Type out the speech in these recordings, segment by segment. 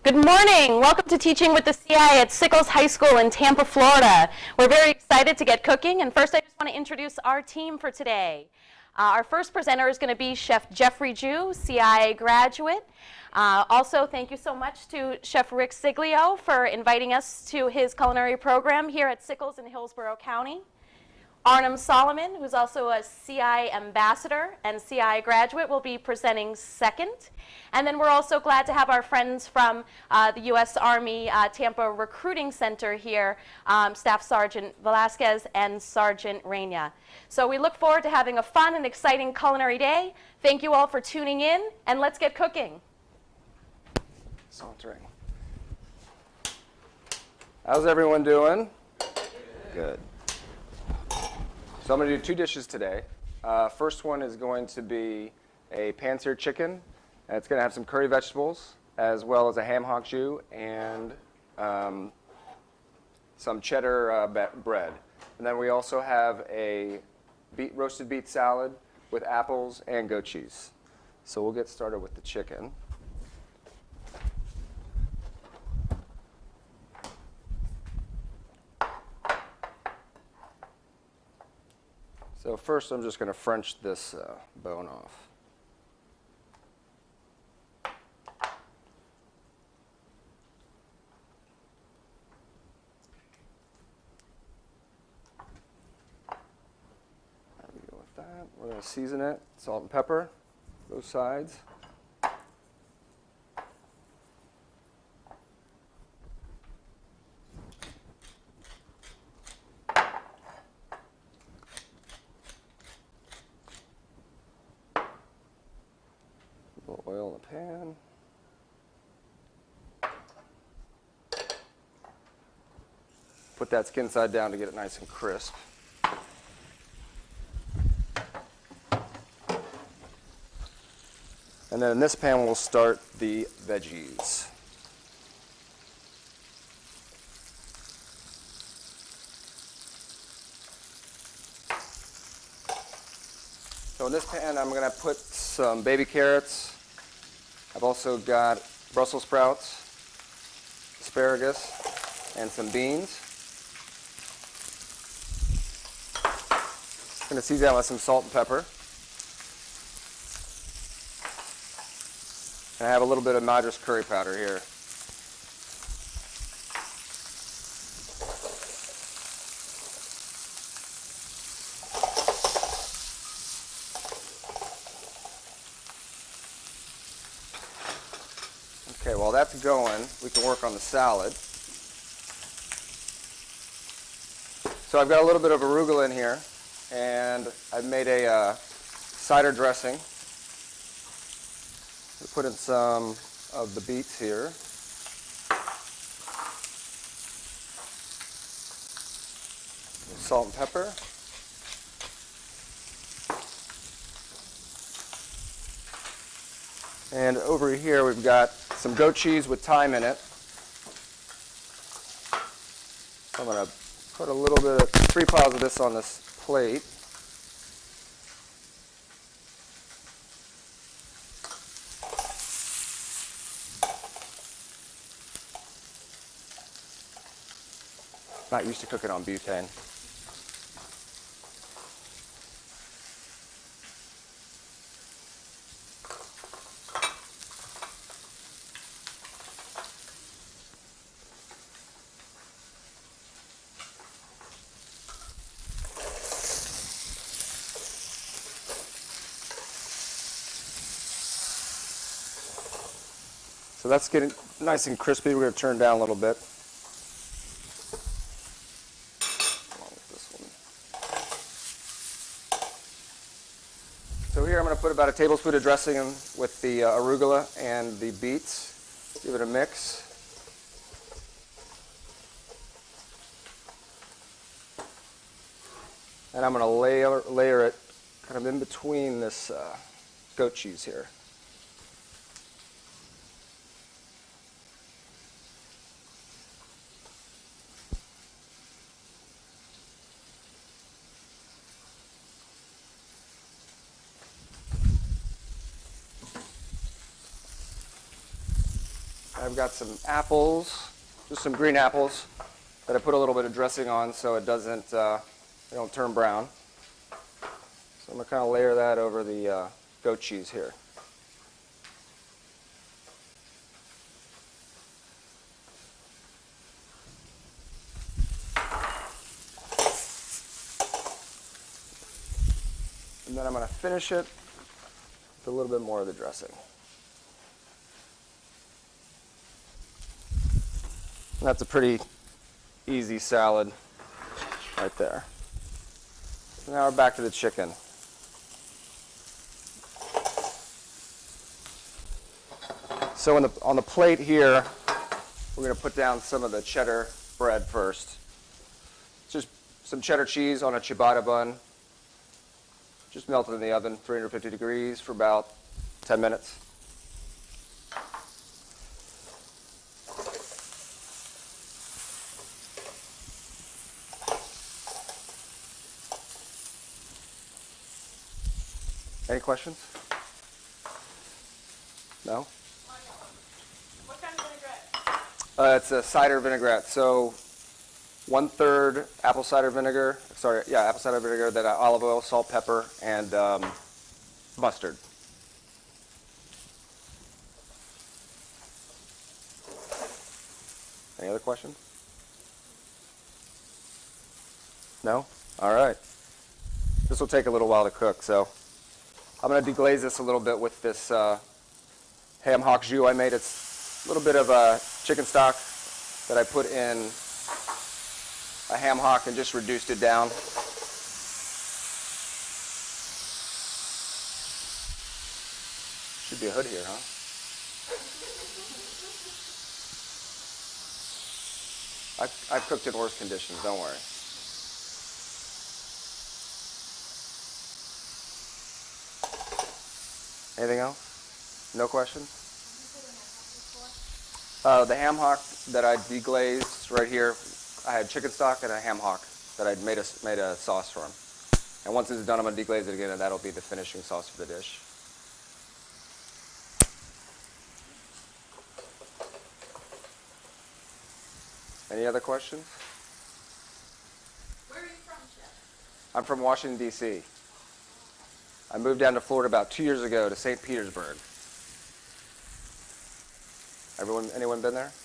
Good morning. Welcome to Teaching with the CI at Sickles High School in Tampa, Florida. We're very excited to get cooking, and first I just want to introduce our team for today. Our first presenter is going to be Chef Jeffrey Jew, CI graduate. Also, thank you so much to Chef Rick Siglio for inviting us to his culinary program here at Sickles in Hillsborough County. Arnhem Solomon, who's also a CI ambassador and CI graduate, will be presenting second. And then we're also glad to have our friends from the U.S. Army Tampa Recruiting Center here, Staff Sergeant Velasquez and Sergeant Reina. So we look forward to having a fun and exciting culinary day. Thank you all for tuning in, and let's get cooking. Sauntering. How's everyone doing? Good. So I'm going to do two dishes today. First one is going to be a pan-seared chicken. And it's going to have some curry vegetables, as well as a ham hock jus and some cheddar bread. And then we also have a roasted beet salad with apples and goat cheese. So we'll get started with the chicken. So first I'm just going to French this bone off. There we go with that. We're going to season it, salt and pepper, both sides. A little oil in the pan. Put that skin side down to get it nice and crisp. And then in this pan we'll start the veggies. So in this pan I'm going to put some baby carrots. I've also got Brussels sprouts, asparagus, and some beans. I'm going to season that with some salt and pepper. And I have a little bit of Madras curry powder here. Okay, while that's going, we can work on the salad. So I've got a little bit of arugula in here, and I've made a cider dressing. We'll put in some of the beets here. Salt and pepper. And over here we've got some goat cheese with thyme in it. I'm going to put a little bit of 3 piles of this on this plate. Not used to cooking on butane. So that's getting nice and crispy. We're going to turn down a little bit. So here I'm going to put about a tablespoon of dressing in with the arugula and the beets. Give it a mix. And I'm going to layer it kind of in between this goat cheese here. I've got some apples, just some green apples that I put a little bit of dressing on so it doesn't, they don't turn brown. So I'm going to kind of layer that over the goat cheese here. And then I'm going to finish it with a little bit more of the dressing. And that's a pretty easy salad right there. So now we're back to the chicken. So on the plate here, we're going to put down some of the cheddar bread first. Just some cheddar cheese on a ciabatta bun. Just melted in the oven, 350 degrees for about 10 minutes. Any questions? No? What kind of vinaigrette? It's a cider vinaigrette. So 1/3 apple cider vinegar, apple cider vinegar, then olive oil, salt, pepper, and mustard. Any other questions? No? All right. This will take a little while to cook, so I'm going to deglaze this a little bit with this ham hock jus I made. It's a little bit of chicken stock that I put in a ham hock and just reduced it down. Should be a hood here, huh? I've cooked in worse conditions, don't worry. Anything else? No questions? The ham hock that I deglazed right here, I had chicken stock and a ham hock that I'd made a sauce from. And once it's done, I'm going to deglaze it again, and that'll be the finishing sauce for the dish. Any other questions? Where are you from, Chef? I'm from Washington, D.C. I moved down to Florida about 2 years ago to St. Petersburg. Anyone been there? So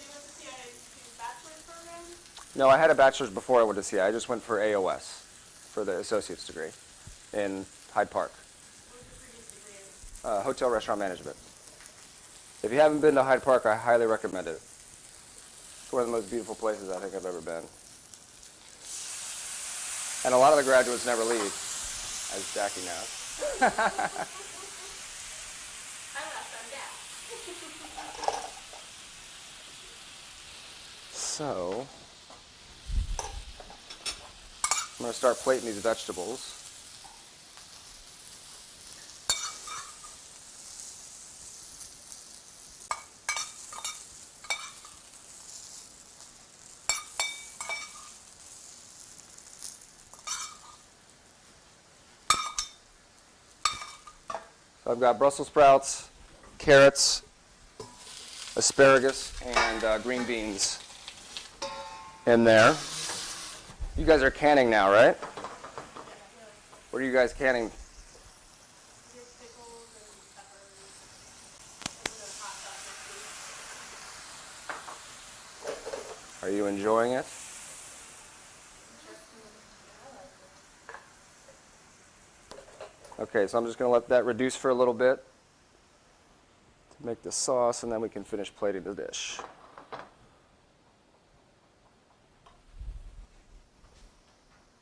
you went to CIA bachelor's program? No, I had a bachelor's before I went to CIA. I just went for AOS, for the associate's degree in Hyde Park. What was your previous degree in? Hotel restaurant management. If you haven't been to Hyde Park, I highly recommend it. It's one of the most beautiful places I think I've ever been. And a lot of the graduates never leave, as Jackie knows. I don't ask them that. So, I'm going to start plating these vegetables. So I've got Brussels sprouts, carrots, asparagus, and green beans in there. You guys are canning now, right? What are you guys canning? Pickles and peppers. Hot sauce. Are you enjoying it? Okay, so I'm just going to let that reduce for a little bit to make the sauce, and then we can finish plating the dish.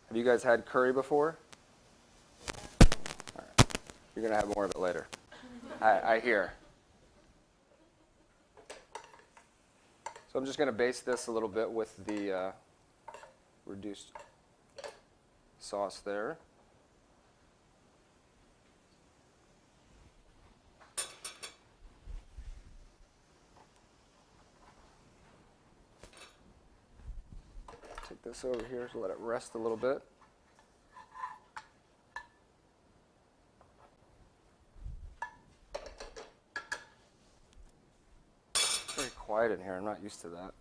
Have you guys had curry before? All right. You're going to have more of it later. I hear. So I'm just going to baste this a little bit with the reduced sauce there. Take this over here to let it rest a little bit. quiet in here. I'm not used to that.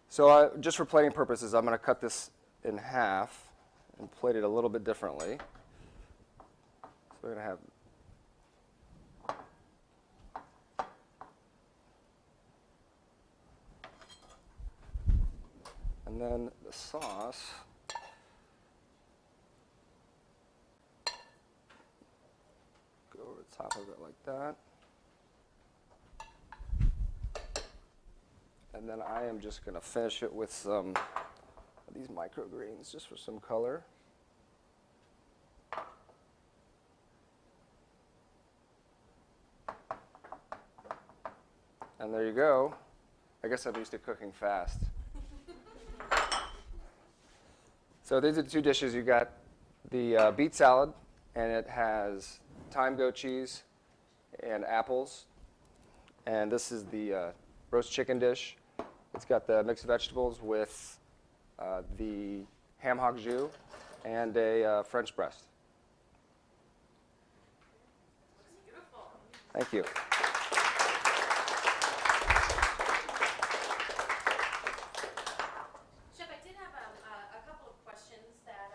So just for plating purposes, I'm going to cut this in half and plate it a little bit differently. So we're going to have and then the sauce. Go over the top of it like that. And then I am just going to finish it with some of these microgreens just for some color. And there you go. I guess I'm used to cooking fast. So these are the two dishes. You got the beet salad, and it has thyme goat cheese and apples. And this is the roast chicken dish. It's got the mixed vegetables with the ham hock jus and a French breast. Beautiful. Thank you. Chef, I did have a couple of questions that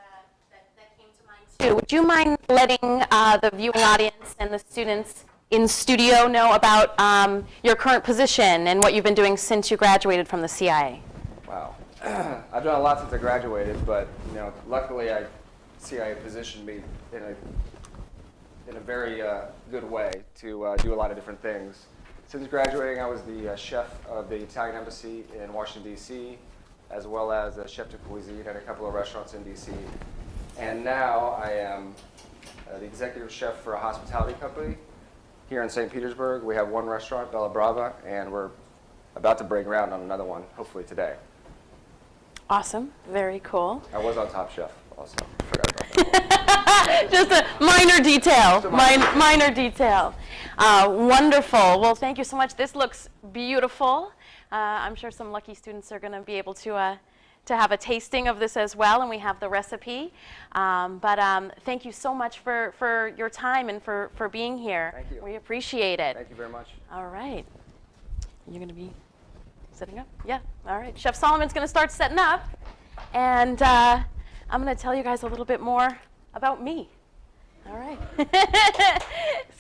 came to mind too. Would you mind letting the viewing audience and the students in studio know about your current position and what you've been doing since you graduated from the CIA? Wow. I've done a lot since I graduated, but luckily CIA positioned me in a very good way to do a lot of different things. Since graduating, I was the chef of the Italian Embassy in Washington, D.C., as well as a chef de cuisine at a couple of restaurants in D.C. And now I am the executive chef for a hospitality company here in St. Petersburg. We have one restaurant, Bella Brava, and we're about to break ground on another one, hopefully today. Awesome. Very cool. I was on Top Chef also. Forgot about that. Just a minor detail. Minor detail. Wonderful. Well, thank you so much. This looks beautiful. I'm sure some lucky students are going to be able to have a tasting of this as well, and we have the recipe. But thank you so much for your time and for being here. Thank you. We appreciate it. Thank you very much. All right. You're going to be setting up? Yeah. All right. Chef Solomon's going to start setting up, and I'm going to tell you guys a little bit more about me. All right.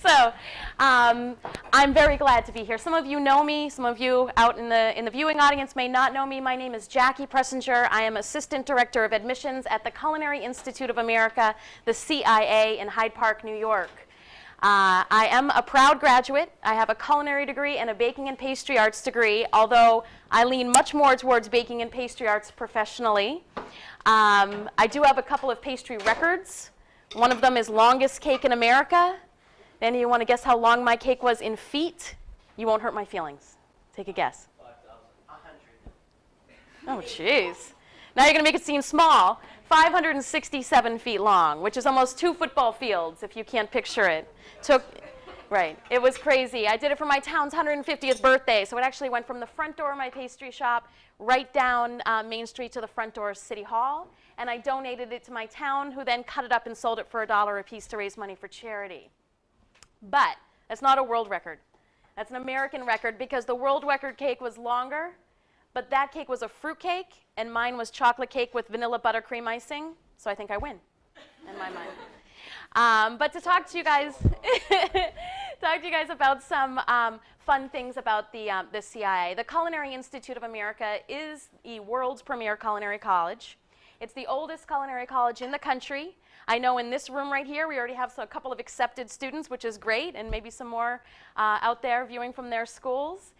So I'm very glad to be here. Some of you know me. Some of you out in the viewing audience may not know me. My name is Jackie Pressinger. I am Assistant Director of Admissions at the Culinary Institute of America, the CIA, in Hyde Park, New York. I am a proud graduate. I have a culinary degree and a baking and pastry arts degree, although I lean much more towards baking and pastry arts professionally. I do have a couple of pastry records. One of them is longest cake in America. Then you want to guess how long my cake was in feet? You won't hurt my feelings. Take a guess. 5,100. Oh, jeez. Now you're going to make it seem small. 567 feet long, which is almost 2 football fields, if you can't picture it. Right. It was crazy. I did it for my town's 150th birthday, so it actually went from the front door of my pastry shop right down Main Street to the front door of City Hall, and I donated it to my town, who then cut it up and sold it for $1 a piece to raise money for charity. But that's not a world record. That's an American record, because the world record cake was longer, but that cake was a fruit cake, and mine was chocolate cake with vanilla buttercream icing, so I think I win in my mind. But to talk to you guys, about some fun things about the CIA. The Culinary Institute of America is the world's premier culinary college. It's the oldest culinary college in the country. I know in this room right here, we already have a couple of accepted students, which is great, and maybe some more out there viewing from their schools.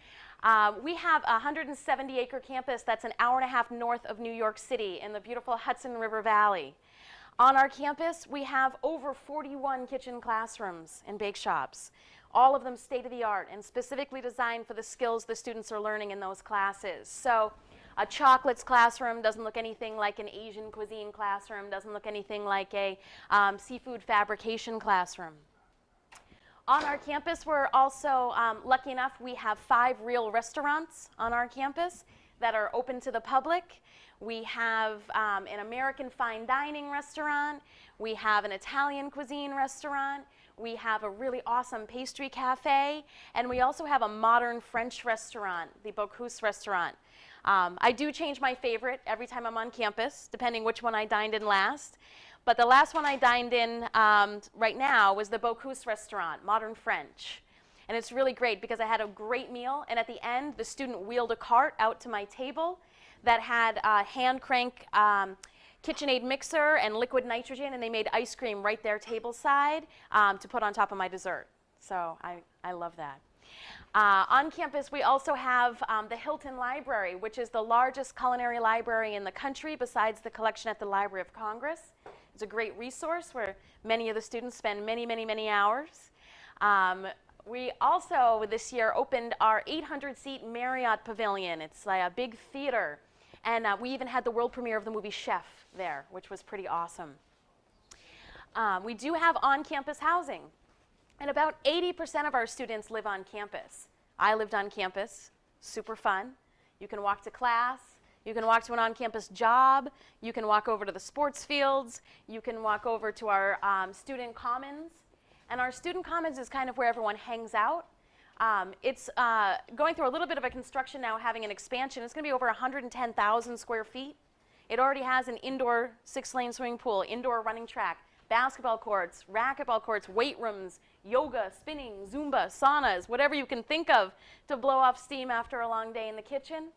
We have a 170-acre campus that's an hour and a half north of New York City in the beautiful Hudson River Valley. On our campus, we have over 41 kitchen classrooms and bake shops, all of them state-of-the-art and specifically designed for the skills the students are learning in those classes. So a chocolates classroom doesn't look anything like an Asian cuisine classroom, doesn't look anything like a seafood fabrication classroom. On our campus, we're also lucky enough, we have 5 real restaurants on our campus that are open to the public. We have an American fine dining restaurant. We have an Italian cuisine restaurant. We have a really awesome pastry cafe, and we also have a modern French restaurant, the Bocuse restaurant. I do change my favorite every time I'm on campus, depending which one I dined in last. But the last one I dined in right now was the Bocuse restaurant, modern French. And it's really great because I had a great meal, and at the end, the student wheeled a cart out to my table that had a hand crank KitchenAid mixer and liquid nitrogen, and they made ice cream right there tableside to put on top of my dessert. So I love that. On campus, we also have the Hilton Library, which is the largest culinary library in the country besides the collection at the Library of Congress. It's a great resource where many of the students spend many, many, many hours. We also, this year, opened our 800-seat Marriott Pavilion. It's like a big theater. And we even had the world premiere of the movie Chef there, which was pretty awesome. We do have on-campus housing. And about 80% of our students live on campus. I lived on campus. Super fun. You can walk to class. You can walk to an on-campus job. You can walk over to the sports fields. You can walk over to our student commons. And our student commons is kind of where everyone hangs out. It's going through a little bit of a construction now, having an expansion. It's going to be over 110,000 square feet. It already has an indoor 6-lane swimming pool, indoor running track, basketball courts, racquetball courts, weight rooms, yoga, spinning, Zumba, saunas, whatever you can think of to blow off steam after a long day in the kitchen.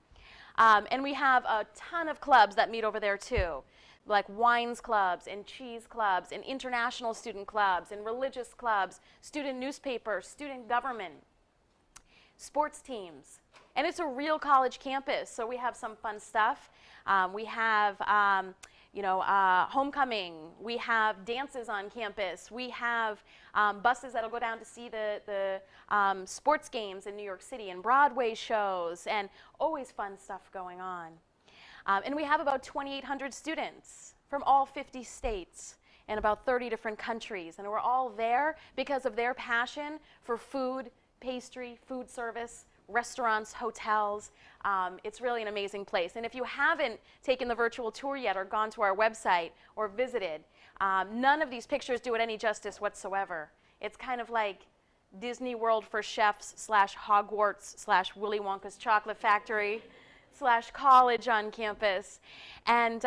And we have a ton of clubs that meet over there too, like wines clubs and cheese clubs and international student clubs and religious clubs, student newspapers, student government, sports teams. And it's a real college campus, so we have some fun stuff. We have homecoming. We have dances on campus. We have buses that'll go down to see the sports games in New York City and Broadway shows, and always fun stuff going on. And we have about 2,800 students from all 50 states and about 30 different countries. And we're all there because of their passion for food, pastry, food service, restaurants, hotels. It's really an amazing place. And if you haven't taken the virtual tour yet or gone to our website or visited, none of these pictures do it any justice whatsoever. It's kind of like Disney World for chefs / Hogwarts / Willy Wonka's Chocolate Factory / college on campus. And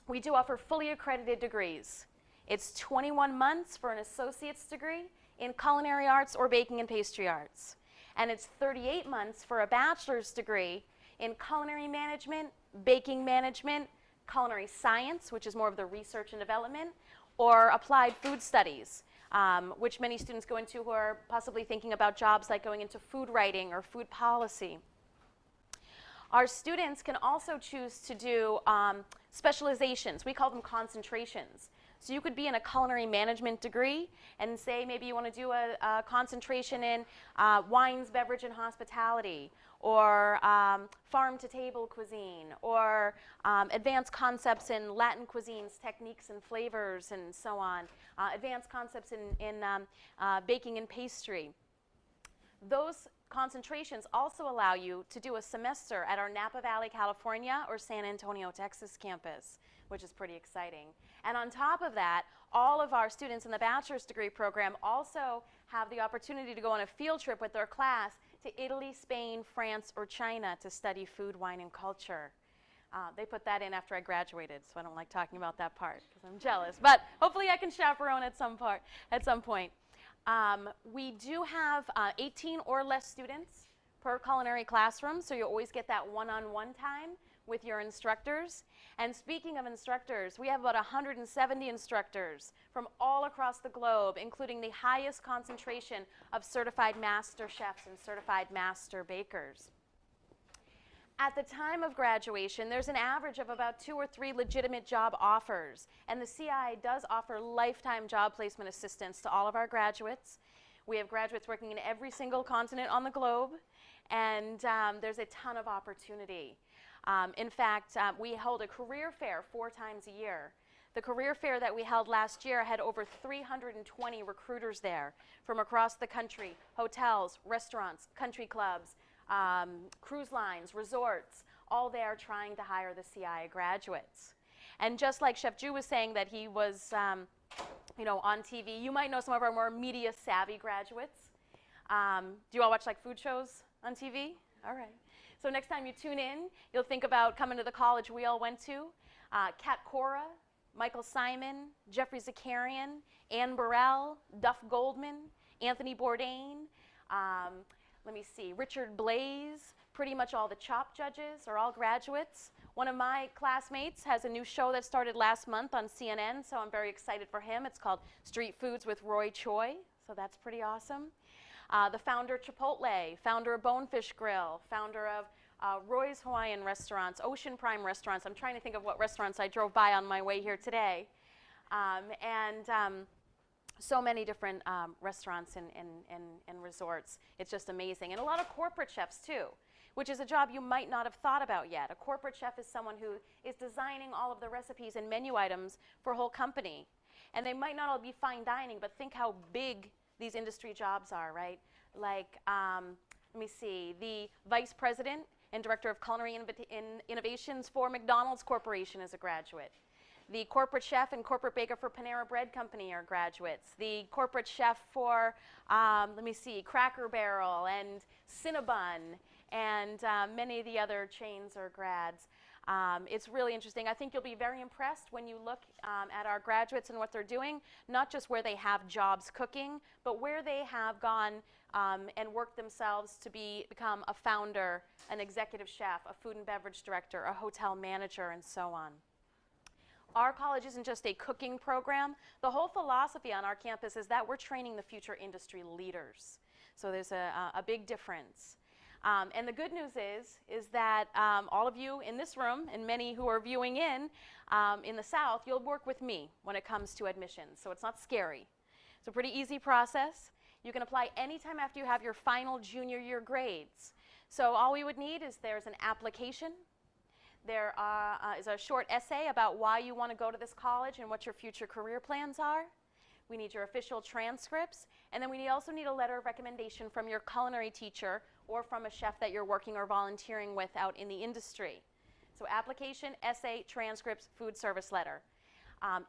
we do offer fully accredited degrees. It's 21 months for an associate's degree in culinary arts or baking and pastry arts. And it's 38 months for a bachelor's degree in culinary management, baking management, culinary science, which is more of the research and development, or applied food studies, which many students go into who are possibly thinking about jobs like going into food writing or food policy. Our students can also choose to do specializations. We call them concentrations. So you could be in a culinary management degree and say maybe you want to do a concentration in wines, beverage, and hospitality, or farm-to-table cuisine, or advanced concepts in Latin cuisines, techniques, and flavors, and so on. Advanced concepts in baking and pastry. Those concentrations also allow you to do a semester at our Napa Valley, California, or San Antonio, Texas campus, which is pretty exciting. And on top of that, all of our students in the bachelor's degree program also have the opportunity to go on a field trip with their class to Italy, Spain, France, or China to study food, wine, and culture. They put that in after I graduated, so I don't like talking about that part because I'm jealous. But hopefully I can chaperone at some point. We do have 18 or less students per culinary classroom, so you always get that one-on-one time with your instructors. And speaking of instructors, we have about 170 instructors from all across the globe, including the highest concentration of certified master chefs and certified master bakers. At the time of graduation, there's an average of about 2 or 3 legitimate job offers, and the CI does offer lifetime job placement assistance to all of our graduates. We have graduates working in every single continent on the globe, and there's a ton of opportunity. In fact, we hold a career fair 4 times a year. The career fair that we held last year had over 320 recruiters there from across the country, hotels, restaurants, country clubs, cruise lines, resorts, all there trying to hire the CI graduates. And just like Chef Ju was saying that he was on TV. You might know some of our more media savvy graduates. Do you all watch like food shows on TV? All right. So next time you tune in, you'll think about coming to the college we all went to. Kat Cora, Michael Simon, Jeffrey Zakarian, Ann Burrell, Duff Goldman, Anthony Bourdain, let me see, Richard Blaze, pretty much all the CHOP judges are all graduates. One of my classmates has a new show that started last month on CNN, so I'm very excited for him. It's called Street Foods with Roy Choi, so that's pretty awesome. The founder of Chipotle, founder of Bonefish Grill, founder of Roy's Hawaiian Restaurants, Ocean Prime Restaurants. I'm trying to think of what restaurants I drove by on my way here today. So many different restaurants and resorts. It's just amazing. And a lot of corporate chefs too, which is a job you might not have thought about yet. A corporate chef is someone who is designing all of the recipes and menu items for a whole company. And they might not all be fine dining, but think how big these industry jobs are, right? Like, let me see, the vice president and director of culinary innovations for McDonald's Corporation is a graduate. The corporate chef and corporate baker for Panera Bread Company are graduates. The corporate chef for, let me see, Cracker Barrel and Cinnabon and many of the other chains are grads. It's really interesting. I think you'll be very impressed when you look at our graduates and what they're doing, not just where they have jobs cooking, but where they have gone and worked themselves to become a founder, an executive chef, a food and beverage director, a hotel manager, and so on. Our college isn't just a cooking program. The whole philosophy on our campus is that we're training the future industry leaders. So there's a big difference. And the good news is that all of you in this room and many who are viewing in the South, you'll work with me when it comes to admissions. So it's not scary. It's a pretty easy process. You can apply anytime after you have your final junior year grades. So all we would need is there's an application. There is a short essay about why you want to go to this college and what your future career plans are. We need your official transcripts, and then we also need a letter of recommendation from your culinary teacher or from a chef that you're working or volunteering with out in the industry. So application, essay, transcripts, food service letter.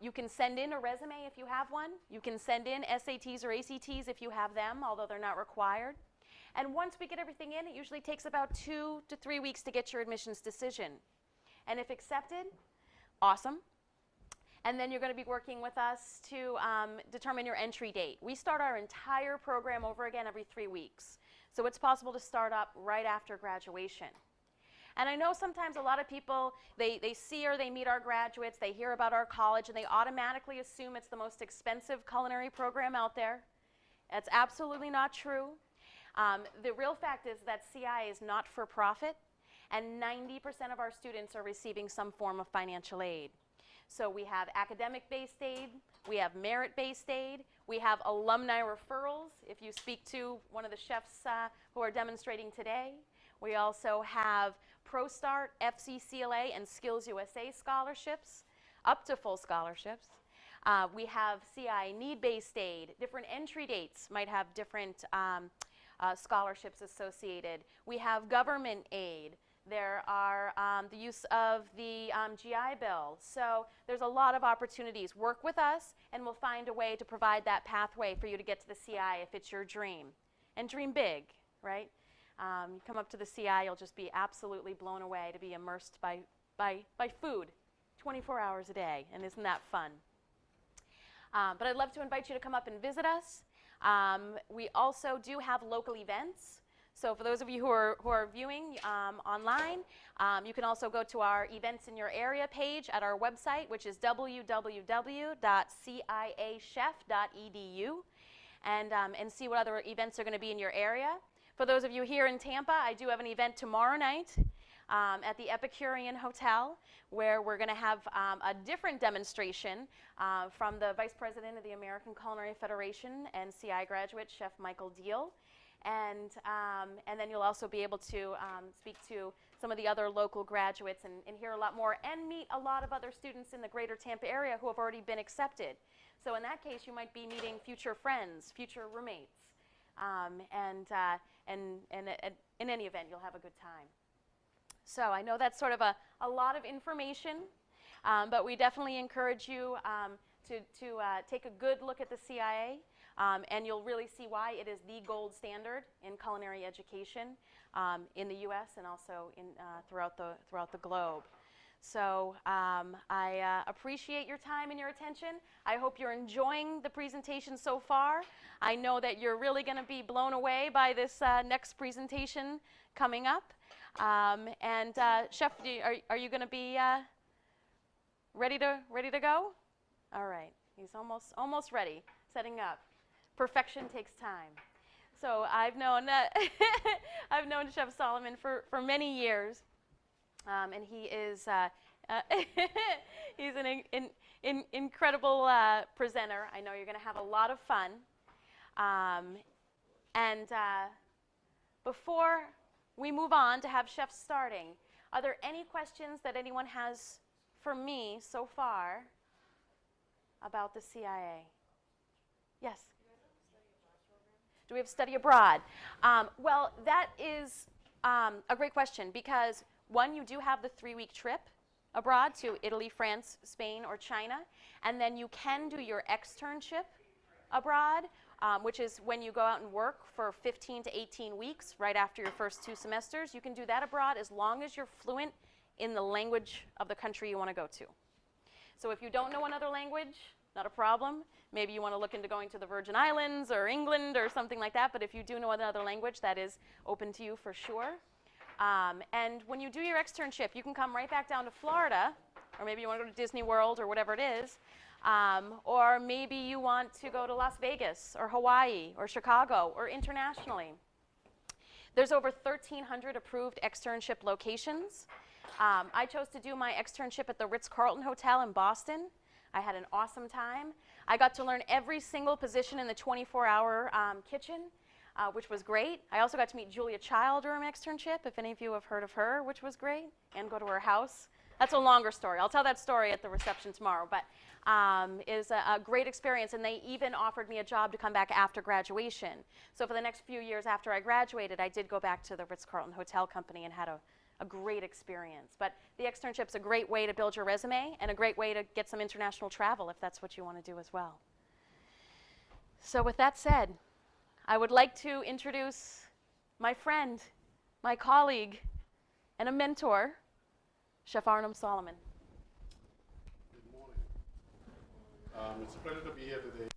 You can send in a resume if you have one. You can send in SATs or ACTs if you have them, although they're not required. And once we get everything in, it usually takes about 2 to 3 weeks to get your admissions decision. And if accepted, awesome. And then you're going to be working with us to determine your entry date. We start our entire program over again every 3 weeks. So it's possible to start up right after graduation. And I know sometimes a lot of people, they see or they meet our graduates, they hear about our college, and they automatically assume it's the most expensive culinary program out there. That's absolutely not true. The real fact is that CI is not for profit, and 90% of our students are receiving some form of financial aid. So we have academic-based aid, we have merit-based aid, we have alumni referrals, if you speak to one of the chefs who are demonstrating today. We also have ProStart, FCCLA, and Skills USA scholarships, up to full scholarships. We have CI need-based aid. Different entry dates might have different scholarships associated. We have government aid. There are the use of the GI Bill. So there's a lot of opportunities. Work with us, and we'll find a way to provide that pathway for you to get to the CI if it's your dream. And dream big, right? You come up to the CI, you'll just be absolutely blown away to be immersed by food 24 hours a day, and isn't that fun? But I'd love to invite you to come up and visit us. We also do have local events. So for those of you who are viewing online, you can also go to our events in your area page at our website, which is www.ciachef.edu, and see what other events are going to be in your area. For those of you here in Tampa, I do have an event tomorrow night at the Epicurean Hotel, where we're going to have a different demonstration from the Vice President of the American Culinary Federation and CI graduate, Chef Michael Deal. And then you'll also be able to speak to some of the other local graduates and hear a lot more and meet a lot of other students in the greater Tampa area who have already been accepted. So in that case, you might be meeting future friends, future roommates. And in any event, you'll have a good time. So I know that's sort of a lot of information, but we definitely encourage you to take a good look at the CIA, and you'll really see why it is the gold standard in culinary education in the U.S. and also throughout the globe. So I appreciate your time and your attention. I hope you're enjoying the presentation so far. I know that you're really going to be blown away by this next presentation coming up. And Chef, are you going to be ready to go? All right, he's almost ready, setting up. Perfection takes time. So I've known I've known Chef Solomon for many years, and he is he's an incredible presenter. I know you're going to have a lot of fun. And before we move on to have chefs starting, are there any questions that anyone has for me so far about the CIA? Yes? Do we have study abroad? Well, that is a great question because, one, you do have the 3-week trip abroad to Italy, France, Spain, or China, and then you can do your externship abroad, which is when you go out and work for 15 to 18 weeks right after your first 2 semesters. You can do that abroad as long as you're fluent in the language of the country you want to go to. So if you don't know another language, not a problem. Maybe you want to look into going to the Virgin Islands or England or something like that, but if you do know another language, that is open to you for sure. And when you do your externship, you can come right back down to Florida, or maybe you want to go to Disney World or whatever it is, or maybe you want to go to Las Vegas or Hawaii or Chicago or internationally. There's over 1,300 approved externship locations. I chose to do my externship at the Ritz-Carlton Hotel in Boston. I had an awesome time. I got to learn every single position in the 24-hour kitchen, which was great. I also got to meet Julia Child during my externship, if any of you have heard of her, which was great, and go to her house. That's a longer story. I'll tell that story at the reception tomorrow, but it was a great experience, and they even offered me a job to come back after graduation. So for the next few years after I graduated, I did go back to the Ritz-Carlton Hotel Company and had a great experience. But the externship's a great way to build your resume and a great way to get some international travel if that's what you want to do as well. So with that said, I would like to introduce my friend, my colleague, and a mentor, Chef Arnhem Solomon. Good morning. It's a pleasure to be here today.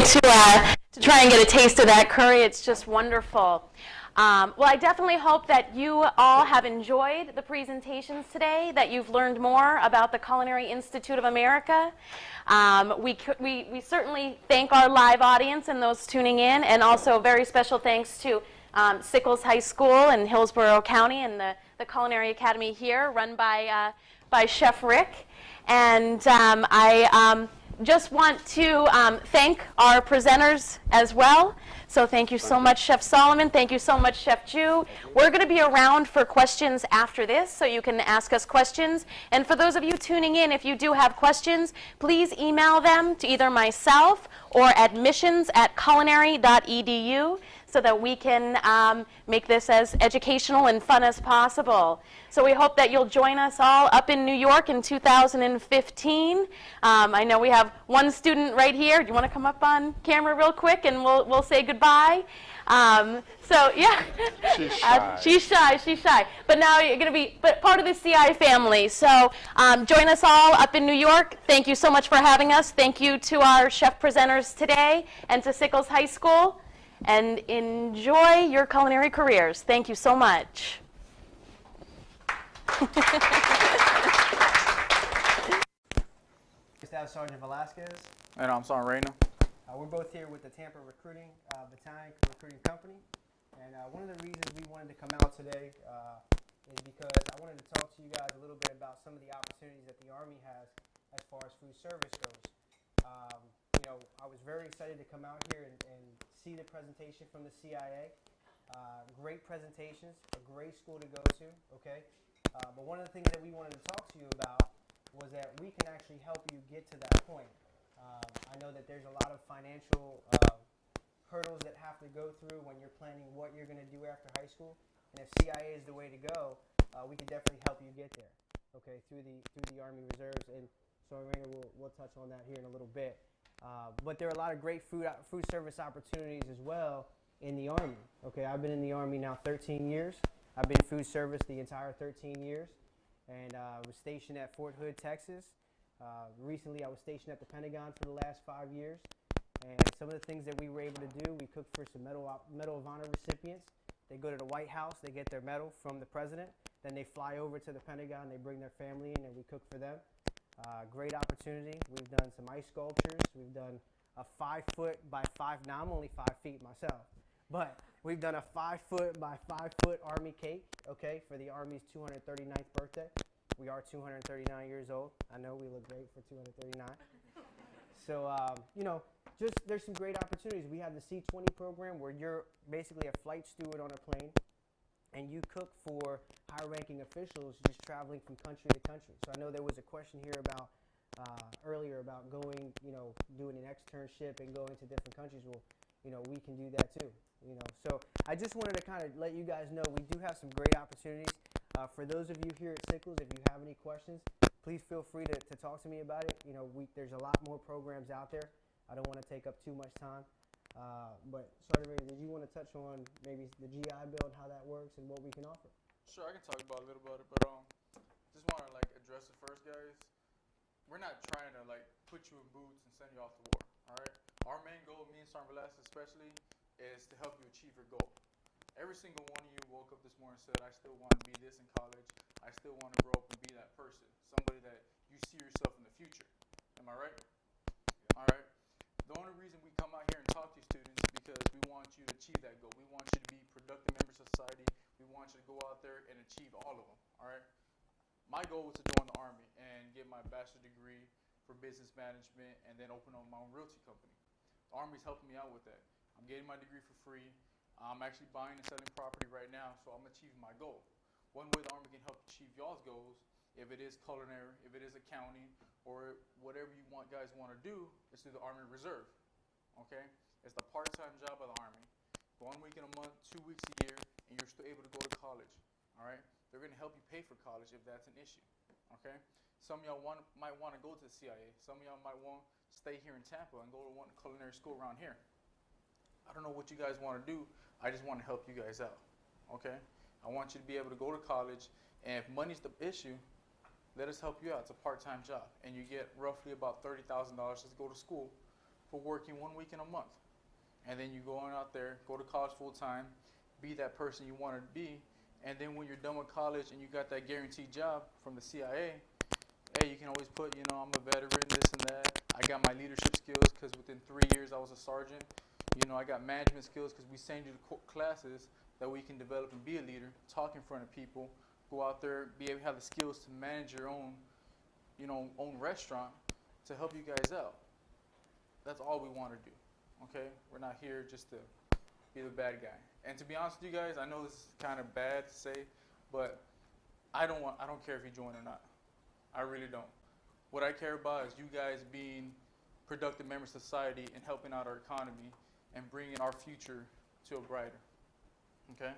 to try and get a taste of that curry. It's just wonderful. Well, I definitely hope that you all have enjoyed the presentations today, that you've learned more about the Culinary Institute of America. We certainly thank our live audience and those tuning in, and also very special thanks to Sickles High School in Hillsborough County and the Culinary Academy here, run by Chef Rick. And I just want to thank our presenters as well. So thank you so much, Chef Solomon. Thank you so much, Chef Jew. We're going to be around for questions after this, so you can ask us questions. And for those of you tuning in, if you do have questions, please email them to either myself or admissions@culinary.edu, so that we can make this as educational and fun as possible. So we hope that you'll join us all up in New York in 2015. I know we have one student right here. Do you want to come up on camera real quick and we'll say goodbye? So yeah, she's shy. But now you're going to be part of the CI family. So join us all up in New York. Thank you so much for having us. Thank you to our chef presenters today and to Sickles High School. And enjoy your culinary careers. Thank you so much. Staff Sergeant Velasquez. And I'm Sergeant Reyna. We're both here with the Tampa Recruiting Battalion Recruiting Company. And one of the reasons we wanted to come out today is because I wanted to talk to you guys a little bit about some of the opportunities that the Army has as far as food service goes. I was very excited to come out here and see the presentation from the CIA. Great presentations, a great school to go to, okay? But one of the things that we wanted to talk to you about was that we can actually help you get to that point. I know that there's a lot of financial hurdles that have to go through when you're planning what you're going to do after high school. And if CIA is the way to go, we can definitely help you get there, okay, through the Army Reserves. And Sergeant Rayner will touch on that here in a little bit. But there are a lot of great food service opportunities as well in the Army. Okay, I've been in the Army now 13 years. I've been food service the entire 13 years, and was stationed at Fort Hood, Texas. Recently, I was stationed at the Pentagon for the last 5 years. And some of the things that we were able to do, we cooked for some Medal of Honor recipients. They go to the White House, they get their medal from the president, then they fly over to the Pentagon, they bring their family in, and we cook for them. Great opportunity. We've done some ice sculptures. We've done a 5 foot by 5. Now I'm only 5 feet myself, but we've done a 5 foot by 5 foot Army cake, okay, for the Army's 239th birthday. We are 239 years old. I know we look great for 239. So just there's some great opportunities. We have the C-20 program where you're basically a flight steward on a plane, and you cook for high-ranking officials just traveling from country to country. So I know there was a question here about earlier about going, doing an externship and going to different countries. Well, we can do that too. So I just wanted to kind of let you guys know we do have some great opportunities. For those of you here at Sickles, if you have any questions, please feel free to talk to me about it. There's a lot more programs out there. I don't want to take up too much time. But Sergeant Rayner, did you want to touch on maybe the GI Bill and how that works and what we can offer? Sure, I can talk about a little about it, but just want to address it first, guys. We're not trying to put you in boots and send you off to war. All right. Our main goal, me and Sergeant Velasquez especially, is to help you achieve your goal. Every single one of you woke up this morning and said, "I still want to be this in college. I still want to grow up and be that person, somebody that you see yourself in the future." Am I right? All right. The only reason we come out here and talk to you students is because we want you to achieve that goal. We want you to be productive members of society. We want you to go out there and achieve all of them. All right. My goal was to join the Army and get my bachelor's degree for business management and then open up my own realty company. The Army's helping me out with that. I'm getting my degree for free. I'm actually buying and selling property right now, so I'm achieving my goal. One way the Army can help achieve y'all's goals, if it is culinary, if it is accounting, or whatever you guys want to do, is through the Army Reserve. Okay? It's the part-time job of the Army. 1 week in a month, 2 weeks a year, and you're still able to go to college. All right? They're going to help you pay for college if that's an issue. Okay? Some of y'all might want to go to the CIA. Some of y'all might want to stay here in Tampa and go to one culinary school around here. I don't know what you guys want to do. I just want to help you guys out. Okay? I want you to be able to go to college, and if money's the issue, let us help you out. It's a part-time job, and you get roughly about $30,000 to go to school for working 1 week in a month. And then you go on out there, go to college full time, be that person you want to be. And then when you're done with college and you got that guaranteed job from the CIA, hey, you can always put, you know, I'm a veteran, this and that. I got my leadership skills because within 3 years I was a sergeant. You know, I got management skills because we send you to classes that we can develop and be a leader, talk in front of people, go out there, be able to have the skills to manage your own, you know, own restaurant to help you guys out. That's all we want to do, okay? We're not here just to be the bad guy. And to be honest with you guys, I know this is kind of bad to say, but I don't care if you join or not. I really don't. What I care about is you guys being productive members of society and helping out our economy and bringing our future to a brighter. Okay?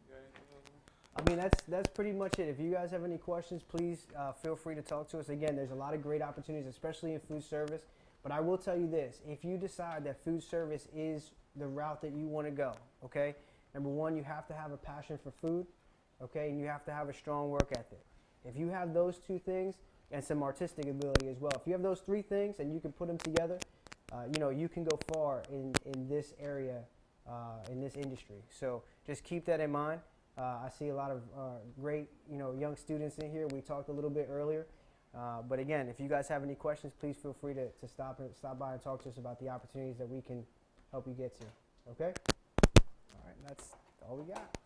You got anything else? I mean, that's pretty much it. If you guys have any questions, please feel free to talk to us. Again, there's a lot of great opportunities, especially in food service. But I will tell you this. If you decide that food service is the route that you want to go, okay, number one, you have to have a passion for food, okay, and you have to have a strong work ethic. If you have those two things and some artistic ability as well, if you have those three things and you can put them together, you know, you can go far in this area, in this industry. So just keep that in mind. I see a lot of great, you know, young students in here. We talked a little bit earlier. But again, if you guys have any questions, please feel free to stop by and talk to us about the opportunities that we can help you get to. Okay? All right, that's all we got.